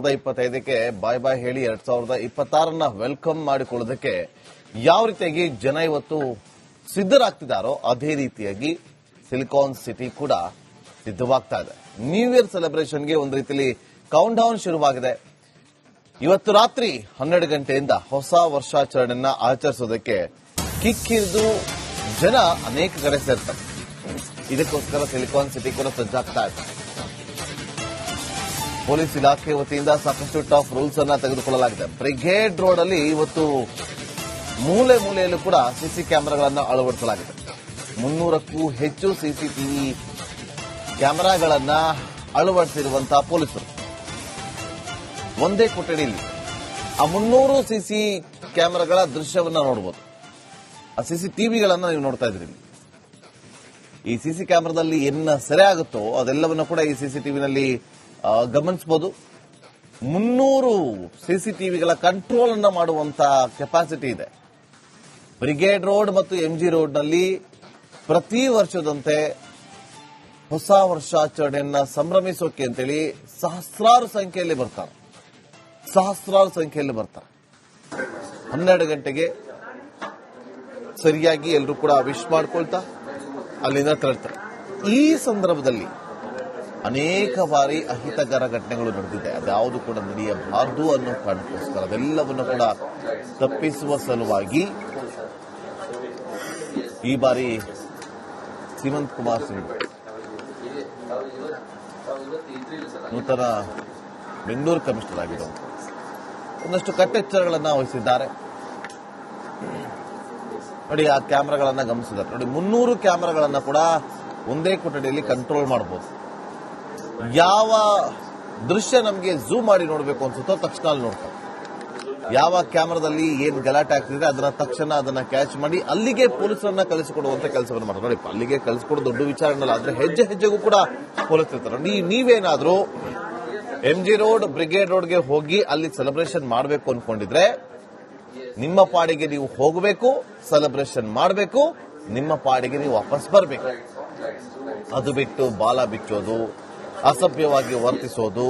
2025ಕ್ಕೆ ಬಾಯ್ ಬಾಯ್ ಹೇಳಿ 2026ನ್ನ ವೆಲ್ಕಮ್ ಮಾಡಿಕೊಳ್ಳೋದಕ್ಕೆ ಯಾವ ರೀತಿಯಾಗಿ ಜನ ಇವತ್ತು ಸಿದ್ಧರಾಗ್ತಿದ್ದಾರೋ ಅದೇ ರೀತಿಯಾಗಿ ಸಿಲಿಕಾನ್ ಸಿಟಿ ಕೂಡ ಸಿದ್ಧವಾಗ್ತಾ ಇದೆ. ನ್ಯೂ ಇಯರ್ ಸೆಲೆಬ್ರೇಷನ್ಗೆ ಒಂದು ರೀತಿಯಲ್ಲಿ ಕೌಂಟ್ ಡೌನ್ ಶುರುವಾಗಿದೆ. ಇವತ್ತು ರಾತ್ರಿ 12 ಗಂಟೆಯಿಂದ ಹೊಸ ವರ್ಷಾಚರಣೆಯನ್ನ ಆಚರಿಸೋದಕ್ಕೆ ಕಿಕ್ಕಿರಿದು ಜನ ಅನೇಕ ಕಡೆ ಸೇರ್ತಾರೆ. ಇದಕ್ಕೋಸ್ಕರ ಸಿಲಿಕಾನ್ ಸಿಟಿ ಕೂಡ ಸಜ್ಜಾಗ್ತಾ ಇದೆ. ಪೊಲೀಸ್ ಇಲಾಖೆ ವತಿಯಿಂದ ಸಾಕಷ್ಟು ಟಫ್ ರೂಲ್ಸ್ ಅನ್ನ ತೆಗೆದುಕೊಳ್ಳಲಾಗಿದೆ. ಬ್ರಿಗೇಡ್ ರೋಡ್ ಅಲ್ಲಿ ಇವತ್ತು ಮೂಲೆ ಮೂಲೆಯಲ್ಲೂ ಕೂಡ ಸಿಸಿ ಕ್ಯಾಮೆರಾಗಳನ್ನು ಅಳವಡಿಸಲಾಗಿದೆ. 300ಕ್ಕೂ ಹೆಚ್ಚು ಸಿಸಿಟಿವಿ ಕ್ಯಾಮೆರಾಗಳನ್ನ ಅಳವಡಿಸಿರುವಂತಹ ಪೊಲೀಸರು ಒಂದೇ ಕೊಠಡಿಯಲ್ಲಿ ಆ 300 ಸಿಸಿ ಕ್ಯಾಮೆರಾಗಳ ದೃಶ್ಯವನ್ನ ನೋಡಬಹುದು. ಆ ಸಿಸಿಟಿವಿಗಳನ್ನ ನೀವು ನೋಡ್ತಾ ಇದ್ರಿ. ಈ ಸಿಸಿ ಕ್ಯಾಮೆರಾದಲ್ಲಿ ಏನ ಸೆರೆ ಆಗುತ್ತೋ ಅದೆಲ್ಲವನ್ನ ಕೂಡ ಈ ಸಿಸಿಟಿವಿನಲ್ಲಿ ಗಮನಿಸಬಹುದು. 300 ಸಿಸಿಟಿವಿಗಳ ಕಂಟ್ರೋಲ್ ಅನ್ನ ಮಾಡುವಂತ ಕೆಪಾಸಿಟಿ ಇದೆ. ಬ್ರಿಗೇಡ್ ರೋಡ್ ಮತ್ತು ಎಂಜಿ ರೋಡ್ನಲ್ಲಿ ಪ್ರತಿ ವರ್ಷದಂತೆ ಹೊಸ ವರ್ಷಾಚರಣೆಯನ್ನ ಸಂಭ್ರಮಿಸೋಕೆ ಅಂತೇಳಿ ಸಹಸ್ರಾರು ಸಂಖ್ಯೆಯಲ್ಲಿ ಬರ್ತಾರೆ. 12 ಗಂಟೆಗೆ ಸರಿಯಾಗಿ ಎಲ್ಲರೂ ಕೂಡ ವಿಶ್ ಮಾಡ್ಕೊಳ್ತಾ ಅಲ್ಲಿಂದ ತೆರಳ್ತಾರೆ. ಈ ಸಂದರ್ಭದಲ್ಲಿ ಅನೇಕ ಬಾರಿ ಅಹಿತಕರ ಘಟನೆಗಳು ನಡೆದಿದೆ. ಅದ್ಯಾವುದು ಕೂಡ ನಡೆಯಬಾರದು ಅನ್ನೋ ಕಾರಣಕ್ಕೋಸ್ಕರ ಅದೆಲ್ಲವನ್ನು ಕೂಡ ತಪ್ಪಿಸುವ ಸಲುವಾಗಿ ಈ ಬಾರಿ ಸೀಮಂತ್ ಕುಮಾರ್ ಸಿಂಗ್ ನೂತನ ಬೆಂಗಳೂರು ಕಮಿಷನರ್ ಆಗಿರುವಂತ ಒಂದಷ್ಟು ಕಟ್ಟೆಚ್ಚರಗಳನ್ನ ವಹಿಸಿದ್ದಾರೆ. ನೋಡಿ, ಆ ಕ್ಯಾಮೆರಾಗಳನ್ನ ಗಮನಿಸಿದ್ದಾರೆ. ನೋಡಿ, 300 ಕ್ಯಾಮೆರಾಗಳನ್ನ ಕೂಡ ಒಂದೇ ಕೊಠಡಿಯಲ್ಲಿ ಕಂಟ್ರೋಲ್ ಮಾಡಬಹುದು. ಯಾವ ದೃಶ್ಯ ನಮಗೆ ಝೂಮ್ ಮಾಡಿ ನೋಡಬೇಕು ಅನ್ಸುತ್ತೋ ತಕ್ಷಣ ಅಲ್ಲಿ ನೋಡ್ತಾರೆ. ಯಾವ ಕ್ಯಾಮೆರಾದಲ್ಲಿ ಏನ್ ಗಲಾಟೆ ಆಗ್ತಿದೆ ಅದನ್ನ ತಕ್ಷಣ ಅದನ್ನ ಕ್ಯಾಚ್ ಮಾಡಿ ಅಲ್ಲಿಗೆ ಪೊಲೀಸರನ್ನ ಕಳಿಸಿಕೊಡುವಂತ ಕೆಲಸವನ್ನು ಮಾಡ್ತಾರೆ. ನೋಡಿ, ಅಲ್ಲಿಗೆ ಕಳಿಸಿಕೊಡೋದು ದೊಡ್ಡ ವಿಚಾರ ಅನ್ನಲ್ಲ, ಆದ್ರೆ ಹೆಜ್ಜೆ ಹೆಜ್ಜೆಗೂ ಕೂಡ ಪೊಲೀಸ್ ಇರ್ತಾರೆ. ನೀವೇನಾದ್ರೂ ಎಂಜಿ ರೋಡ್ ಬ್ರಿಗೇಡ್ ರೋಡ್ಗೆ ಹೋಗಿ ಅಲ್ಲಿ ಸೆಲೆಬ್ರೇಷನ್ ಮಾಡಬೇಕು ಅನ್ಕೊಂಡಿದ್ರೆ ನಿಮ್ಮ ಪಾಡಿಗೆ ನೀವು ಹೋಗಬೇಕು, ಸೆಲೆಬ್ರೇಷನ್ ಮಾಡಬೇಕು, ನಿಮ್ಮ ಪಾಡಿಗೆ ನೀವು ವಾಪಸ್ ಬರಬೇಕು. ಅದು ಬಿಟ್ಟು ಬಾಲ ಬಿಚ್ಚೋದು, ಅಸಭ್ಯವಾಗಿ ವರ್ತಿಸೋದು,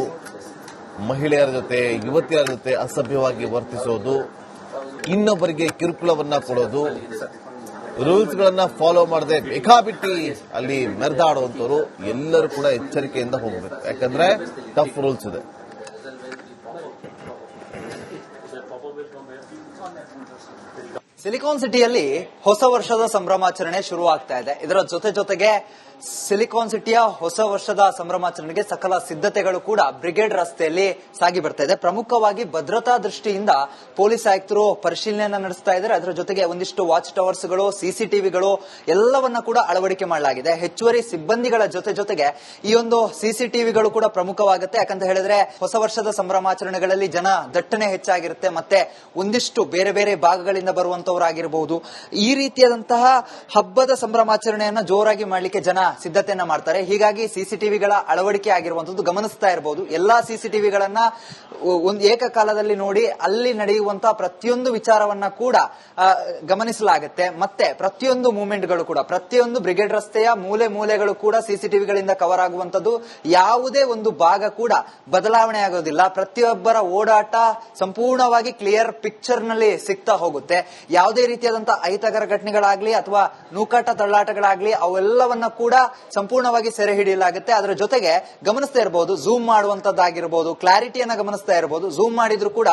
ಮಹಿಳೆಯರ ಜೊತೆ ಯುವತಿಯರ ಜೊತೆ ಅಸಭ್ಯವಾಗಿ ವರ್ತಿಸೋದು, ಇನ್ನೊಬ್ಬರಿಗೆ ಕಿರುಕುಳವನ್ನ ಕೊಡೋದು, ರೂಲ್ಸ್ ಗಳನ್ನ ಫಾಲೋ ಮಾಡದೆ ಬೇಕಾಬಿಟ್ಟಿ ಅಲ್ಲಿ ಮೆರೆದಾಡುವಂತವರು ಎಲ್ಲರೂ ಕೂಡ ಎಚ್ಚರಿಕೆಯಿಂದ ಹೋಗಬೇಕು. ಯಾಕಂದ್ರೆ ಟಫ್ ರೂಲ್ಸ್ ಇದೆ. ಸಿಲಿಕಾನ್ ಸಿಟಿಯಲ್ಲಿ ಹೊಸ ವರ್ಷದ ಸಂಭ್ರಮಾಚರಣೆ ಶುರುವಾಗ್ತಾ ಇದೆ. ಇದರ ಜೊತೆಗೆ ಸಿಲಿಕಾನ್ ಸಿಟಿಯ ಹೊಸ ವರ್ಷದ ಸಂಭ್ರಮಾಚರಣೆಗೆ ಸಕಲ ಸಿದ್ಧತೆಗಳು ಕೂಡ ಬ್ರಿಗೇಡ್ ರಸ್ತೆಯಲ್ಲಿ ಸಾಗಿ ಬರ್ತಾ ಇದೆ. ಪ್ರಮುಖವಾಗಿ ಭದ್ರತಾ ದೃಷ್ಟಿಯಿಂದ ಪೊಲೀಸ್ ಆಯುಕ್ತರು ಪರಿಶೀಲನೆಯನ್ನ ನಡೆಸ್ತಾ ಇದ್ದಾರೆ. ಅದರ ಜೊತೆಗೆ ಒಂದಿಷ್ಟು ವಾಚ್ ಟವರ್ಸ್ಗಳು, ಸಿಸಿಟಿವಿಗಳು ಎಲ್ಲವನ್ನ ಕೂಡ ಅಳವಡಿಕೆ ಮಾಡಲಾಗಿದೆ. ಹೆಚ್ಚುವರಿ ಸಿಬ್ಬಂದಿಗಳ ಜೊತೆಗೆ ಈ ಒಂದು ಸಿಸಿಟಿವಿಗಳು ಕೂಡ ಪ್ರಮುಖವಾಗುತ್ತೆ. ಯಾಕಂತ ಹೇಳಿದ್ರೆ ಹೊಸ ವರ್ಷದ ಸಂಭ್ರಮಾಚರಣೆಗಳಲ್ಲಿ ಜನ ದಟ್ಟಣೆ ಹೆಚ್ಚಾಗಿರುತ್ತೆ. ಮತ್ತೆ ಒಂದಿಷ್ಟು ಬೇರೆ ಬೇರೆ ಭಾಗಗಳಿಂದ ಬರುವಂತವರಾಗಿರಬಹುದು. ಈ ರೀತಿಯಾದಂತಹ ಹಬ್ಬದ ಸಂಭ್ರಮಾಚರಣೆಯನ್ನ ಜೋರಾಗಿ ಮಾಡಲಿಕ್ಕೆ ಜನ ಸಿದ್ಧತೆಯನ್ನ ಮಾಡ್ತಾರೆ. ಹೀಗಾಗಿ ಸಿಸಿಟಿವಿಗಳ ಅಳವಡಿಕೆ ಆಗಿರುವಂತದ್ದು ಗಮನಿಸ್ತಾ ಇರಬಹುದು. ಎಲ್ಲಾ ಸಿಸಿಟಿವಿಗಳನ್ನ ಒಂದು ಏಕಕಾಲದಲ್ಲಿ ನೋಡಿ ಅಲ್ಲಿ ನಡೆಯುವಂತಹ ಪ್ರತಿಯೊಂದು ವಿಚಾರವನ್ನ ಕೂಡ ಗಮನಿಸಲಾಗುತ್ತೆ. ಮತ್ತೆ ಪ್ರತಿಯೊಂದು ಮೂವ್ಮೆಂಟ್ಗಳು ಕೂಡ, ಪ್ರತಿಯೊಂದು ಬ್ರಿಗೇಡ್ ರಸ್ತೆಯ ಮೂಲೆಗಳು ಕೂಡ ಸಿಸಿಟಿವಿಗಳಿಂದ ಕವರ್ ಆಗುವಂತದ್ದು. ಯಾವುದೇ ಒಂದು ಭಾಗ ಕೂಡ ಬದಲಾವಣೆ ಆಗೋದಿಲ್ಲ. ಪ್ರತಿಯೊಬ್ಬರ ಓಡಾಟ ಸಂಪೂರ್ಣವಾಗಿ ಕ್ಲಿಯರ್ ಪಿಕ್ಚರ್ ನಲ್ಲಿ ಸಿಗ್ತಾ ಹೋಗುತ್ತೆ. ಯಾವುದೇ ರೀತಿಯಾದಂತಹ ಅಹಿತಕರ ಘಟನೆಗಳಾಗ್ಲಿ ಅಥವಾ ನೂಕಾಟ ತಳ್ಳಾಟಗಳಾಗ್ಲಿ ಅವೆಲ್ಲವನ್ನ ಕೂಡ ಸಂಪೂರ್ಣವಾಗಿ ಸೆರೆ ಹಿಡಿಯಲಾಗುತ್ತೆ. ಅದರ ಜೊತೆಗೆ ಗಮನಿಸ್ತಾ ಇರಬಹುದು, ಝೂಮ್ ಮಾಡುವಂತದ್ದಾಗಿರಬಹುದು, ಕ್ಲಾರಿಟಿಯನ್ನ ಗಮನಿಸ್ತಾ ಇರಬಹುದು. ಝೂಮ್ ಮಾಡಿದ್ರು ಕೂಡ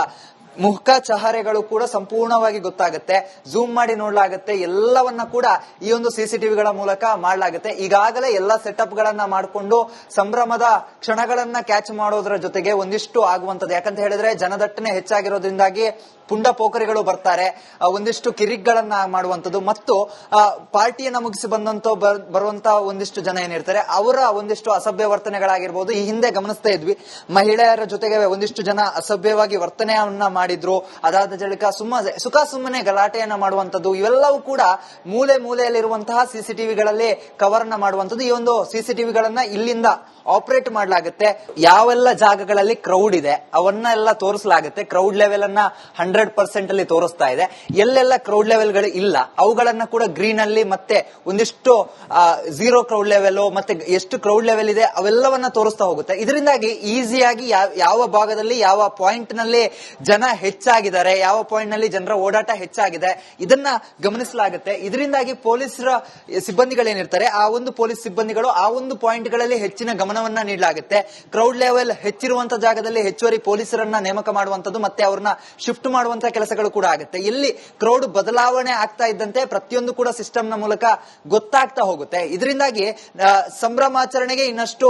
ಮುಖ ಚಹರೆಗಳು ಕೂಡ ಸಂಪೂರ್ಣವಾಗಿ ಗೊತ್ತಾಗುತ್ತೆ. ಝೂಮ್ ಮಾಡಿ ನೋಡಲಾಗುತ್ತೆ. ಎಲ್ಲವನ್ನ ಕೂಡ ಈ ಒಂದು ಸಿಸಿಟಿವಿಗಳ ಮೂಲಕ ಮಾಡಲಾಗುತ್ತೆ. ಈಗಾಗಲೇ ಎಲ್ಲ ಸೆಟಪ್ ಗಳನ್ನ ಮಾಡಿಕೊಂಡು ಸಂಭ್ರಮದ ಕ್ಷಣಗಳನ್ನ ಕ್ಯಾಚ್ ಮಾಡೋದ್ರ ಜೊತೆಗೆ ಒಂದಿಷ್ಟು ಆಗುವಂತದ್ದು. ಯಾಕಂತ ಹೇಳಿದ್ರೆ ಜನದಟ್ಟಣೆ ಹೆಚ್ಚಾಗಿರೋದ್ರಿಂದಾಗಿ ಪುಂಡ ಪೋಖರಿಗಳು ಬರ್ತಾರೆ, ಒಂದಿಷ್ಟು ಕಿರಿಕ್ಗಳನ್ನ ಮಾಡುವಂತದ್ದು ಮತ್ತು ಪಾರ್ಟಿಯನ್ನ ಮುಗಿಸಿ ಬರುವಂತ ಒಂದಿಷ್ಟು ಜನ ಏನಿರ್ತಾರೆ ಅವರ ಒಂದಿಷ್ಟು ಅಸಭ್ಯ ವರ್ತನೆಗಳಾಗಿರ್ಬೋದು. ಈ ಹಿಂದೆ ಗಮನಿಸ್ತಾ ಇದ್ವಿ, ಮಹಿಳೆಯರ ಜೊತೆಗೆ ಒಂದಿಷ್ಟು ಜನ ಅಸಭ್ಯವಾಗಿ ವರ್ತನೆಯನ್ನ ಮಾಡಿ ಮಾಡಿದ್ರು, ಅದಾದ ಬಳಿಕ ಸುಮ್ಮನೆ ಗಲಾಟೆಯನ್ನ ಮಾಡುವಂತದ್ದು, ಇವೆಲ್ಲವೂ ಕೂಡ ಮೂಲೆಯಲ್ಲಿರುವಂತಹ ಸಿಸಿಟಿವಿಗಳಲ್ಲಿ ಕವರ್ ಅನ್ನ ಮಾಡುವಂತದ್ದು. ಈ ಒಂದು ಸಿಸಿಟಿವಿಗಳನ್ನ ಇಲ್ಲಿಂದ ಆಪರೇಟ್ ಮಾಡಲಾಗುತ್ತೆ. ಯಾವೆಲ್ಲ ಜಾಗಗಳಲ್ಲಿ ಕ್ರೌಡ್ ಇದೆ ಅವನ್ನೆಲ್ಲ ತೋರಿಸಲಾಗುತ್ತೆ. ಕ್ರೌಡ್ ಲೆವೆಲ್ ಅನ್ನ 100% ಅಲ್ಲಿ ತೋರಿಸ್ತಾ ಇದೆ. ಎಲ್ಲೆಲ್ಲ ಕ್ರೌಡ್ ಲೆವೆಲ್ ಗಳು ಇಲ್ಲ ಅವುಗಳನ್ನ ಕೂಡ ಗ್ರೀನ್ ಅಲ್ಲಿ, ಮತ್ತೆ ಒಂದಿಷ್ಟು ಝೀರೋ ಕ್ರೌಡ್ ಲೆವೆಲ್, ಮತ್ತೆ ಎಷ್ಟು ಕ್ರೌಡ್ ಲೆವೆಲ್ ಇದೆ ಅವೆಲ್ಲವನ್ನ ತೋರಿಸ್ತಾ ಹೋಗುತ್ತೆ. ಇದರಿಂದಾಗಿ ಈಸಿಯಾಗಿ ಯಾವ ಭಾಗದಲ್ಲಿ ಯಾವ ಪಾಯಿಂಟ್ ನಲ್ಲಿ ಜನ ಹೆಚ್ಚಾಗಿದ್ದಾರೆ, ಯಾವ ಪಾಯಿಂಟ್ ನಲ್ಲಿ ಜನರ ಓಡಾಟ ಹೆಚ್ಚಾಗಿದೆ ಇದನ್ನ ಗಮನಿಸಲಾಗುತ್ತೆ. ಇದರಿಂದಾಗಿ ಪೊಲೀಸರ ಸಿಬ್ಬಂದಿಗಳೇನಿರ್ತಾರೆ ಆ ಒಂದು ಪೊಲೀಸ್ ಸಿಬ್ಬಂದಿಗಳು ಆ ಒಂದು ಪಾಯಿಂಟ್ ಗಳಲ್ಲಿ ಹೆಚ್ಚಿನ ಗಮನವನ್ನ ನೀಡಲಾಗುತ್ತೆ. ಕ್ರೌಡ್ ಲೆವೆಲ್ ಹೆಚ್ಚಿರುವಂತಹ ಜಾಗದಲ್ಲಿ ಹೆಚ್ಚುವರಿ ಪೊಲೀಸರನ್ನ ನೇಮಕ ಮಾಡುವಂತದ್ದು ಮತ್ತೆ ಅವ್ರನ್ನ ಶಿಫ್ಟ್ ಮಾಡುವಂತಹ ಕೆಲಸಗಳು ಕೂಡ ಆಗುತ್ತೆ. ಎಲ್ಲಿ ಕ್ರೌಡ್ ಬದಲಾವಣೆ ಆಗ್ತಾ ಇದ್ದಂತೆ ಪ್ರತಿಯೊಂದು ಕೂಡ ಸಿಸ್ಟಮ್ ನ ಮೂಲಕ ಗೊತ್ತಾಗ್ತಾ ಹೋಗುತ್ತೆ. ಇದರಿಂದಾಗಿ ಸಂಭ್ರಮಾಚರಣೆಗೆ ಇನ್ನಷ್ಟು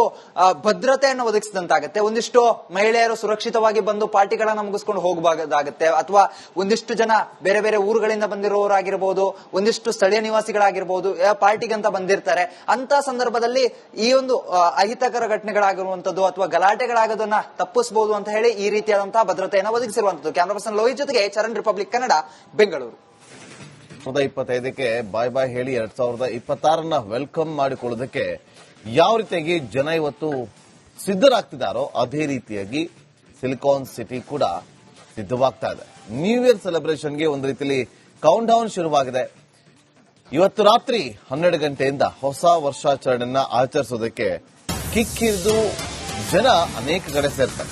ಭದ್ರತೆಯನ್ನು ಒದಗಿಸಿದಂತಾಗುತ್ತೆ. ಒಂದಿಷ್ಟು ಮಹಿಳೆಯರು ಸುರಕ್ಷಿತವಾಗಿ ಬಂದು ಪಾರ್ಟಿಗಳನ್ನ ಮುಗಿಸ್ಕೊಂಡು ಹೋಗಬಹುದಾಗುತ್ತೆ, ಅಥವಾ ಒಂದಿಷ್ಟು ಜನ ಬೇರೆ ಬೇರೆ ಊರುಗಳಿಂದ ಬಂದಿರೋರಾಗಿರ್ಬೋದು, ಒಂದಿಷ್ಟು ಸ್ಥಳೀಯ ನಿವಾಸಿಗಳಾಗಿರ್ಬೋದು, ಪಾರ್ಟಿಗಂತ ಬಂದಿರ್ತಾರೆ. ಅಂತ ಸಂದರ್ಭದಲ್ಲಿ ಈ ಒಂದು ಅಹಿತಕರ ಘಟನೆಗಳಾಗಿರುವಂತದ್ದು ಅಥವಾ ಗಲಾಟೆಗಳಾಗೋದನ್ನ ತಪ್ಪಿಸಬಹುದು ಅಂತ ಹೇಳಿ ಈ ರೀತಿಯಾದಂತಹ ಭದ್ರತೆಯನ್ನು ಒದಗಿಸಿರುವಂತದ್ದು. ಕ್ಯಾಮರಾ ಪರ್ಸನ್ ಲೋಹಿತ್ ಜೊತೆಗೆ ಚರಣ್, ರಿಪಬ್ಲಿಕ್ ಕನ್ನಡ, ಬೆಂಗಳೂರು. 2025ಕ್ಕೆ ಬಾಯ್ ಬಾಯ್ ಹೇಳಿ 2026ನ್ನ ವೆಲ್ಕಮ್ ಮಾಡಿಕೊಳ್ಳೋದಕ್ಕೆ ಯಾವ ರೀತಿಯಾಗಿ ಜನ ಇವತ್ತು ಸಿದ್ಧರಾಗ್ತಿದ್ದಾರೋ ಅದೇ ರೀತಿಯಾಗಿ ಸಿಲಿಕಾನ್ ಸಿಟಿ ಕೂಡ ಸಿದ್ಧವಾಗ್ತಾ ಇದೆ. ನ್ಯೂ ಇಯರ್ ಸೆಲೆಬ್ರೇಷನ್ಗೆ ಒಂದು ರೀತಿಯಲ್ಲಿ ಕೌಂಟ್ ಡೌನ್ ಶುರುವಾಗಿದೆ. ಇವತ್ತು ರಾತ್ರಿ 12 ಗಂಟೆಯಿಂದ ಹೊಸ ವರ್ಷಾಚರಣೆಯನ್ನ ಆಚರಿಸೋದಕ್ಕೆ ಕಿಕ್ಕಿರಿದು ಜನ ಅನೇಕ ಕಡೆ ಸೇರ್ತಾರೆ.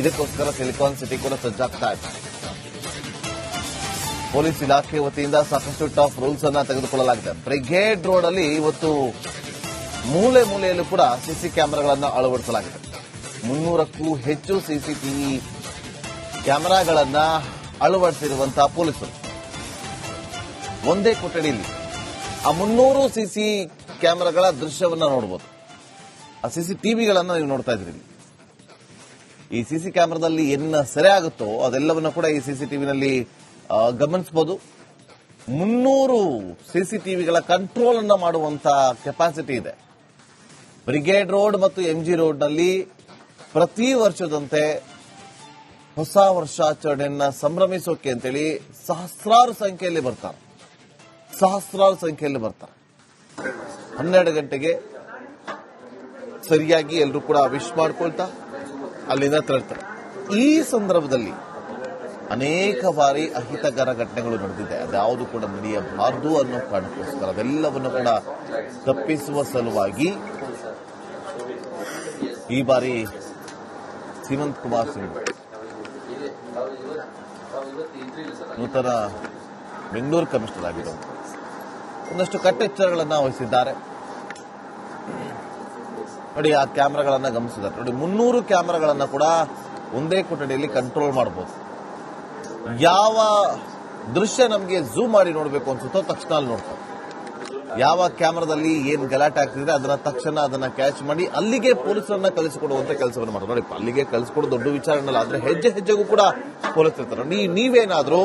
ಇದಕ್ಕೋಸ್ಕರ ಸಿಲಿಕಾನ್ ಸಿಟಿ ಕೂಡ ಸಜ್ಜಾಗ್ತಾ ಇದೆ. ಪೊಲೀಸ್ ಇಲಾಖೆ ವತಿಯಿಂದ ಸಾಕಷ್ಟು ಟಫ್ ರೂಲ್ಸ್ ಅನ್ನ ತೆಗೆದುಕೊಳ್ಳಲಾಗಿದೆ. ಬ್ರಿಗೇಡ್ ರೋಡ್ ಅಲ್ಲಿ ಇವತ್ತು ಮೂಲೆಯಲ್ಲೂ ಕೂಡ ಸಿಸಿ ಕ್ಯಾಮೆರಾಗಳನ್ನು ಅಳವಡಿಸಲಾಗಿದೆ. 300ಕ್ಕೂ ಹೆಚ್ಚು ಸಿಸಿಟಿವಿ ಕ್ಯಾಮೆರಾಗಳನ್ನ ಅಳವಡಿಸಿರುವಂತಹ ಪೊಲೀಸರು ಒಂದೇ ಕೊಠಡಿಯಲ್ಲಿ ಆ 300 ಸಿಸಿ ಕ್ಯಾಮೆರಾಗಳ ದೃಶ್ಯವನ್ನ ನೋಡಬಹುದು. ಆ ಸಿಸಿಟಿವಿಗಳನ್ನ ನೀವು ನೋಡ್ತಾ ಇದ್ರಿ. ಈ ಸಿಸಿ ಕ್ಯಾಮೆರಾದಲ್ಲಿ ಏನ ಸೆರೆ ಆಗುತ್ತೋ ಅದೆಲ್ಲವನ್ನ ಕೂಡ ಈ ಸಿಸಿಟಿವಿನಲ್ಲಿ ಗಮನಿಸಬಹುದು. 300 ಸಿಸಿಟಿವಿಗಳ ಕಂಟ್ರೋಲ್ ಅನ್ನ ಮಾಡುವಂತಹ ಕೆಪಾಸಿಟಿ ಇದೆ. ಬ್ರಿಗೇಡ್ ರೋಡ್ ಮತ್ತು ಎಂಜಿ ರೋಡ್ ನಲ್ಲಿ ಪ್ರತಿ ವರ್ಷದಂತೆ ಹೊಸ ವರ್ಷಾಚರಣೆಯನ್ನ ಸಂಭ್ರಮಿಸೋಕೆ ಅಂತೇಳಿ ಸಹಸ್ರಾರು ಸಂಖ್ಯೆಯಲ್ಲಿ ಬರ್ತಾರೆ. 12 ಗಂಟೆಗೆ ಸರಿಯಾಗಿ ಎಲ್ಲರೂ ಕೂಡ ವಿಶ್ ಮಾಡ್ಕೊಳ್ತಾ ಅಲ್ಲಿಂದ ತೆರಳ್ತಾರೆ. ಈ ಸಂದರ್ಭದಲ್ಲಿ ಅನೇಕ ಬಾರಿ ಅಹಿತಕರ ಘಟನೆಗಳು ನಡೆದಿದೆ. ಅದ್ಯಾವುದು ಕೂಡ ನಡೆಯಬಾರದು ಅನ್ನೋ ಕಾರಣಕ್ಕೋಸ್ಕರ ಅದೆಲ್ಲವನ್ನು ಕೂಡ ತಪ್ಪಿಸುವ ಸಲುವಾಗಿ ಈ ಬಾರಿ ಸೀಮಂತ್ ಕುಮಾರ್ ಸಿಂಗ್ ನೂತನ ಬೆಂಗಳೂರು ಕಮಿಷನರ್ ಆಗಿದ್ದರು ಒಂದಷ್ಟು ಕಟ್ಟೆಚ್ಚರಗಳನ್ನು ವಹಿಸಿದ್ದಾರೆ. ನೋಡಿ, ಆ ಕ್ಯಾಮೆರಾಗಳನ್ನ ಗಮನಿಸಿದ್ದಾರೆ. ನೋಡಿ, 300 ಕ್ಯಾಮೆರಾಗಳನ್ನ ಕೂಡ ಒಂದೇ ಕೊಠಡಿಯಲ್ಲಿ ಕಂಟ್ರೋಲ್ ಮಾಡಬಹುದು. ಯಾವ ದೃಶ್ಯ ನಮಗೆ ಝೂಮ್ ಮಾಡಿ ನೋಡಬೇಕು ಅನ್ಸುತ್ತೋ ತಕ್ಷಣ ಅಲ್ಲಿ ನೋಡ್ತಾರೆ. ಯಾವ ಕ್ಯಾಮೆರಾದಲ್ಲಿ ಏನ್ ಗಲಾಟೆ ಆಗ್ತಿದೆ ಅದನ್ನ ಕ್ಯಾಚ್ ಮಾಡಿ ಅಲ್ಲಿಗೆ ಪೊಲೀಸರನ್ನ ಕಳಿಸಿಕೊಡುವಂತ ಕೆಲಸವನ್ನು ಮಾಡ್ತಾರೆ. ನೋಡಿ, ಅಲ್ಲಿಗೆ ಕಳಿಸಿಕೊಡೋ ದೊಡ್ಡ ವಿಚಾರ ಅನ್ನಲ್ಲ, ಆದ್ರೆ ಹೆಜ್ಜೆಗೂ ಕೂಡ ಪೊಲೀಸ್ ಇರ್ತಾರೆ. ನೀವೇನಾದ್ರೂ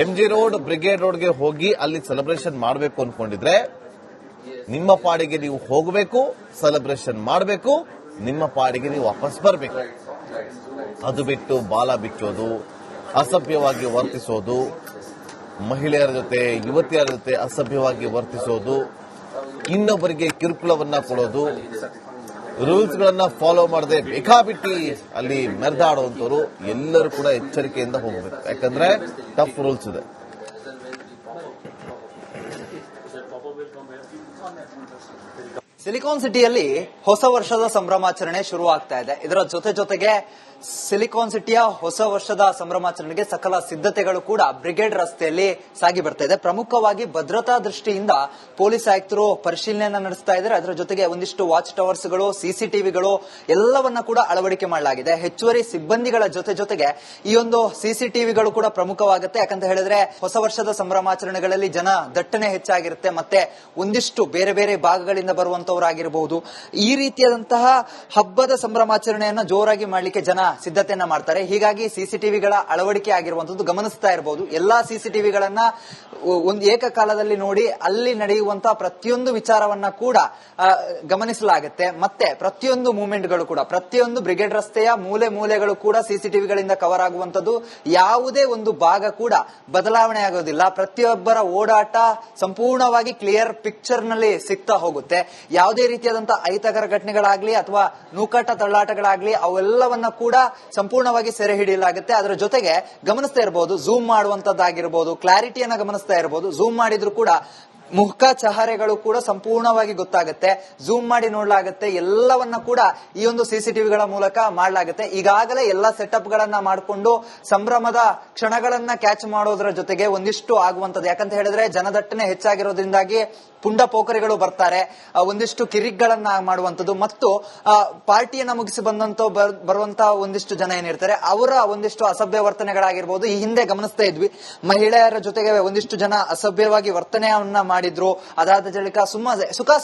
ಎಂಜಿ ರೋಡ್, ಬ್ರಿಗೇಡ್ ರೋಡ್ಗೆ ಹೋಗಿ ಅಲ್ಲಿ ಸೆಲೆಬ್ರೇಷನ್ ಮಾಡಬೇಕು ಅನ್ಕೊಂಡಿದ್ರೆ ನಿಮ್ಮ ಪಾಡಿಗೆ ನೀವು ಹೋಗಬೇಕು, ಸೆಲೆಬ್ರೇಷನ್ ಮಾಡಬೇಕು, ನಿಮ್ಮ ಪಾಡಿಗೆ ನೀವು ವಾಪಸ್ ಬರಬೇಕು. ಅದು ಬಿಟ್ಟು ಬಾಲ ಬಿಚ್ಚೋದು, ಅಸಭ್ಯವಾಗಿ ವರ್ತಿಸೋದು, ಮಹಿಳೆಯರ ಜೊತೆ ಯುವತಿಯರ ಜೊತೆ ಅಸಭ್ಯವಾಗಿ ವರ್ತಿಸೋದು, ಇನ್ನೊಬ್ಬರಿಗೆ ಕಿರುಕುಳವನ್ನ ಕೊಡೋದು, ರೂಲ್ಸ್ ಗಳನ್ನ ಫಾಲೋ ಮಾಡದೆ ಬೇಕಾಬಿಟ್ಟಿ ಅಲ್ಲಿ ಮೆರೆದಾಡುವಂತವರು ಎಲ್ಲರೂ ಕೂಡ ಎಚ್ಚರಿಕೆಯಿಂದ ಹೋಗಬೇಕು. ಯಾಕಂದ್ರೆ ಟಫ್ ರೂಲ್ಸ್ ಇದೆ. ಸಿಲಿಕಾನ್ ಸಿಟಿಯಲ್ಲಿ ಹೊಸ ವರ್ಷದ ಸಂಭ್ರಮಾಚರಣೆ ಶುರುವಾಗ್ತಾ ಇದೆ. ಇದರ ಜೊತೆಗೆ ಸಿಲಿಕಾನ್ ಸಿಟಿಯ ಹೊಸ ವರ್ಷದ ಸಂಭ್ರಮಾಚರಣೆಗೆ ಸಕಲ ಸಿದ್ಧತೆಗಳು ಕೂಡ ಬ್ರಿಗೇಡ್ ರಸ್ತೆಯಲ್ಲಿ ಸಾಗಿ ಬರ್ತಾ ಇದೆ. ಪ್ರಮುಖವಾಗಿ ಭದ್ರತಾ ದೃಷ್ಟಿಯಿಂದ ಪೊಲೀಸ್ ಆಯುಕ್ತರು ಪರಿಶೀಲನೆಯನ್ನ ನಡೆಸ್ತಾ ಇದ್ದಾರೆ. ಅದರ ಜೊತೆಗೆ ಒಂದಿಷ್ಟು ವಾಚ್ ಟವರ್ಸ್ಗಳು, ಸಿಸಿಟಿವಿಗಳು ಎಲ್ಲವನ್ನ ಕೂಡ ಅಳವಡಿಕೆ ಮಾಡಲಾಗಿದೆ. ಹೆಚ್ಚುವರಿ ಸಿಬ್ಬಂದಿಗಳ ಜೊತೆಗೆ ಈ ಒಂದು ಸಿಸಿಟಿವಿಗಳು ಕೂಡ ಪ್ರಮುಖವಾಗುತ್ತೆ. ಯಾಕಂತ ಹೇಳಿದ್ರೆ ಹೊಸ ವರ್ಷದ ಸಂಭ್ರಮಾಚರಣೆಗಳಲ್ಲಿ ಜನ ದಟ್ಟಣೆ ಹೆಚ್ಚಾಗಿರುತ್ತೆ. ಮತ್ತೆ ಒಂದಿಷ್ಟು ಬೇರೆ ಬೇರೆ ಭಾಗಗಳಿಂದ ಬರುವಂತವರಾಗಿರಬಹುದು. ಈ ರೀತಿಯಾದಂತಹ ಹಬ್ಬದ ಸಂಭ್ರಮಾಚರಣೆಯನ್ನ ಜೋರಾಗಿ ಮಾಡಲಿಕ್ಕೆ ಜನ ಸಿದ್ಧತೆಯನ್ನ ಮಾಡ್ತಾರೆ. ಹೀಗಾಗಿ ಸಿಸಿಟಿವಿಗಳ ಅಳವಡಿಕೆ ಆಗಿರುವಂತದ್ದು ಗಮನಿಸ್ತಾ ಇರಬಹುದು. ಎಲ್ಲಾ ಸಿಸಿಟಿವಿಗಳನ್ನ ಒಂದು ಏಕಕಾಲದಲ್ಲಿ ನೋಡಿ ಅಲ್ಲಿ ನಡೆಯುವಂತಹ ಪ್ರತಿಯೊಂದು ವಿಚಾರವನ್ನ ಕೂಡ ಗಮನಿಸಲಾಗುತ್ತೆ. ಮತ್ತೆ ಪ್ರತಿಯೊಂದು ಮೂವ್ಮೆಂಟ್ಗಳು ಕೂಡ, ಪ್ರತಿಯೊಂದು ಬ್ರಿಗೇಡ್ ರಸ್ತೆಯ ಮೂಲೆ ಮೂಲೆಗಳು ಕೂಡ ಸಿಸಿಟಿವಿಗಳಿಂದ ಕವರ್ ಆಗುವಂತದ್ದು. ಯಾವುದೇ ಒಂದು ಭಾಗ ಕೂಡ ಬದಲಾವಣೆ ಆಗೋದಿಲ್ಲ. ಪ್ರತಿಯೊಬ್ಬರ ಓಡಾಟ ಸಂಪೂರ್ಣವಾಗಿ ಕ್ಲಿಯರ್ ಪಿಕ್ಚರ್ ನಲ್ಲಿ ಸಿಗ್ತಾ ಹೋಗುತ್ತೆ. ಯಾವುದೇ ರೀತಿಯಾದಂತಹ ಅಹಿತಕರ ಘಟನೆಗಳಾಗ್ಲಿ ಅಥವಾ ನೂಕಾಟ ತಳ್ಳಾಟಗಳಾಗ್ಲಿ ಅವೆಲ್ಲವನ್ನ ಕೂಡ ಸಂಪೂರ್ಣವಾಗಿ ಸೆರೆ ಹಿಡಿಯಲಾಗುತ್ತೆ. ಅದರ ಜೊತೆಗೆ ಗಮನಿಸ್ತಾ ಇರಬಹುದು, ಝೂಮ್ ಮಾಡುವಂತದ್ದಾಗಿರ್ಬೋದು, ಕ್ಲಾರಿಟಿಯನ್ನ ಗಮನಿಸ್ತಾ ಇರಬಹುದು. ಝೂಮ್ ಮಾಡಿದ್ರು ಕೂಡ ಮುಖ ಚಹರೆಗಳು ಕೂಡ ಸಂಪೂರ್ಣವಾಗಿ ಗೊತ್ತಾಗುತ್ತೆ. ಝೂಮ್ ಮಾಡಿ ನೋಡ್ಲಾಗುತ್ತೆ. ಎಲ್ಲವನ್ನ ಕೂಡ ಈ ಒಂದು ಸಿಸಿಟಿವಿಗಳ ಮೂಲಕ ಮಾಡಲಾಗುತ್ತೆ. ಈಗಾಗಲೇ ಎಲ್ಲಾ ಸೆಟಪ್ ಗಳನ್ನ ಮಾಡಿಕೊಂಡು ಸಂಭ್ರಮದ ಕ್ಷಣಗಳನ್ನ ಕ್ಯಾಚ್ ಮಾಡೋದ್ರ ಜೊತೆಗೆ ಒಂದಿಷ್ಟು ಆಗುವಂತದ್ದು. ಯಾಕಂತ ಹೇಳಿದ್ರೆ ಜನದಟ್ಟಣೆ ಹೆಚ್ಚಾಗಿರೋದ್ರಿಂದಾಗಿ ಪುಂಡ ಪೋಖರಿಗಳು ಬರ್ತಾರೆ, ಒಂದಿಷ್ಟು ಕಿರಿಕ್ಗಳನ್ನ ಮಾಡುವಂತದ್ದು ಮತ್ತು ಪಾರ್ಟಿಯನ್ನ ಮುಗಿಸಿ ಬರುವಂತಹ ಒಂದಿಷ್ಟು ಜನ ಏನಿರ್ತಾರೆ ಅವರ ಒಂದಿಷ್ಟು ಅಸಭ್ಯ ವರ್ತನೆಗಳಾಗಿರ್ಬೋದು. ಈ ಹಿಂದೆ ಗಮನಿಸ್ತಾ ಇದ್ವಿ, ಮಹಿಳೆಯರ ಜೊತೆಗೆ ಒಂದಿಷ್ಟು ಜನ ಅಸಭ್ಯವಾಗಿ ವರ್ತನೆಯನ್ನ ಮಾಡಿದ್ರು. ಅದಾದ ಬಳಿಕ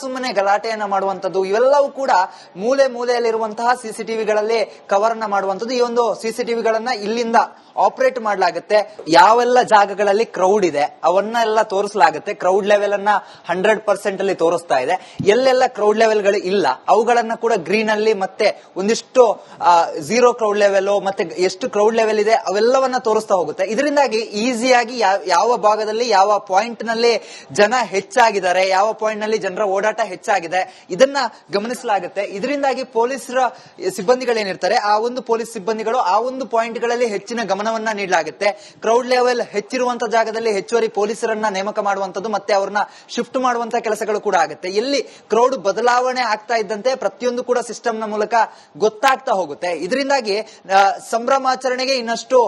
ಸುಮ್ಮನೆ ಗಲಾಟೆಯನ್ನ ಮಾಡುವಂತದ್ದು. ಇವೆಲ್ಲವೂ ಕೂಡ ಮೂಲೆ ಮೂಲೆಯಲ್ಲಿರುವಂತಹ ಸಿಸಿಟಿವಿಗಳಲ್ಲಿ ಕವರ್ ಅನ್ನ ಮಾಡುವಂತದ್ದು. ಈ ಒಂದು ಸಿಸಿಟಿವಿಗಳನ್ನ ಇಲ್ಲಿಂದ ಆಪರೇಟ್ ಮಾಡಲಾಗುತ್ತೆ. ಯಾವೆಲ್ಲ ಜಾಗಗಳಲ್ಲಿ ಕ್ರೌಡ್ ಇದೆ ಅವನ್ನೆಲ್ಲ ತೋರಿಸಲಾಗುತ್ತೆ. ಕ್ರೌಡ್ ಲೆವೆಲ್ ಅನ್ನ 100% ಅಲ್ಲಿ ತೋರಿಸ್ತಾ ಇದೆ. ಎಲ್ಲೆಲ್ಲ ಕ್ರೌಡ್ ಲೆವೆಲ್ಗಳು ಇಲ್ಲ ಅವುಗಳನ್ನ ಕೂಡ ಗ್ರೀನ್ ಅಲ್ಲಿ, ಮತ್ತೆ ಒಂದಿಷ್ಟು ಝೀರೋ ಕ್ರೌಡ್ ಲೆವೆಲ್, ಮತ್ತೆ ಎಷ್ಟು ಕ್ರೌಡ್ ಲೆವೆಲ್ ಇದೆ ಅವೆಲ್ಲವನ್ನ ತೋರಿಸ್ತಾ ಹೋಗುತ್ತೆ. ಇದರಿಂದಾಗಿ ಈಸಿಯಾಗಿ ಯಾವ ಭಾಗದಲ್ಲಿ ಯಾವ ಪಾಯಿಂಟ್ ನಲ್ಲಿ ಜನ ಹೆಚ್ಚಾಗಿದ್ದಾರೆ, ಯಾವ ಪಾಯಿಂಟ್ ನಲ್ಲಿ ಜನರ ಓಡಾಟ ಹೆಚ್ಚಾಗಿದೆ ಇದನ್ನ ಗಮನಿಸಲಾಗುತ್ತೆ. ಇದರಿಂದಾಗಿ ಪೊಲೀಸರ ಸಿಬ್ಬಂದಿಗಳೇನಿರ್ತಾರೆ ಆ ಒಂದು ಪೊಲೀಸ್ ಸಿಬ್ಬಂದಿಗಳು ಆ ಒಂದು ಪಾಯಿಂಟ್ ಗಳಲ್ಲಿ ಹೆಚ್ಚಿನ ಗಮನವನ್ನ ನೀಡಲಾಗುತ್ತೆ. ಕ್ರೌಡ್ ಲೆವೆಲ್ ಹೆಚ್ಚಿರುವಂತಹ ಜಾಗದಲ್ಲಿ ಹೆಚ್ಚುವರಿ ಪೊಲೀಸರನ್ನ ನೇಮಕ ಮಾಡುವಂತದ್ದು ಮತ್ತೆ ಅವ್ರನ್ನ ಶಿಫ್ಟ್ ಮಾಡುವಂತಹ ಕೆಲಸಗಳು ಕೂಡ ಆಗುತ್ತೆ. ಎಲ್ಲಿ ಕ್ರೌಡ್ ಬದಲಾವಣೆ ಆಗ್ತಾ ಇದ್ದಂತೆ ಪ್ರತಿಯೊಂದು ಕೂಡ ಸಿಸ್ಟಮ್ ನ ಮೂಲಕ ಗೊತ್ತಾಗ್ತಾ ಹೋಗುತ್ತೆ. ಇದರಿಂದಾಗಿ ಸಂಭ್ರಮಾಚರಣೆಗೆ ಇನ್ನಷ್ಟು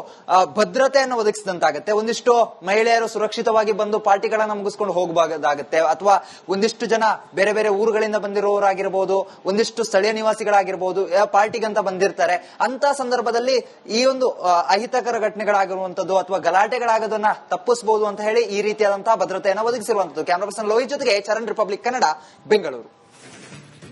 ಭದ್ರತೆಯನ್ನು ಒದಗಿಸಿದಂತಾಗುತ್ತೆ. ಒಂದಿಷ್ಟು ಮಹಿಳೆಯರು ಸುರಕ್ಷಿತವಾಗಿ ಬಂದು ಪಾರ್ಟಿಗಳನ್ನ ಮುಗಿಸ್ಕೊಂಡು ಹೋಗಬಹುದಾಗುತ್ತೆ. ಅಥವಾ ಒಂದಿಷ್ಟು ಜನ ಬೇರೆ ಬೇರೆ ಊರುಗಳಿಂದ ಬಂದಿರೋರಾಗಿರ್ಬೋದು, ಒಂದಿಷ್ಟು ಸ್ಥಳೀಯ ನಿವಾಸಿಗಳಾಗಿರ್ಬೋದು, ಪಾರ್ಟಿಗಂತ ಬಂದಿರ್ತಾರೆ. ಅಂತ ಸಂದರ್ಭದಲ್ಲಿ ಈ ಒಂದು ಅಹಿತಕರ ಘಟನೆಗಳಾಗಿರುವಂತದ್ದು ಅಥವಾ ಗಲಾಟೆಗಳಾಗೋದನ್ನ ತಪ್ಪಿಸಬಹುದು ಅಂತ ಹೇಳಿ ಈ ರೀತಿಯಾದಂತಹ ಭದ್ರತೆಯನ್ನು ಒದಗಿಸಿರುವಂತದ್ದು. ಕ್ಯಾಮರಾ ಪರ್ಸನ್ ಲೋಹಿತ್ ಜೊತೆಗೆ ಚರಣ್, ರಿಪಬ್ಲಿಕ್ ಕನ್ನಡ, ಬೆಂಗಳೂರು.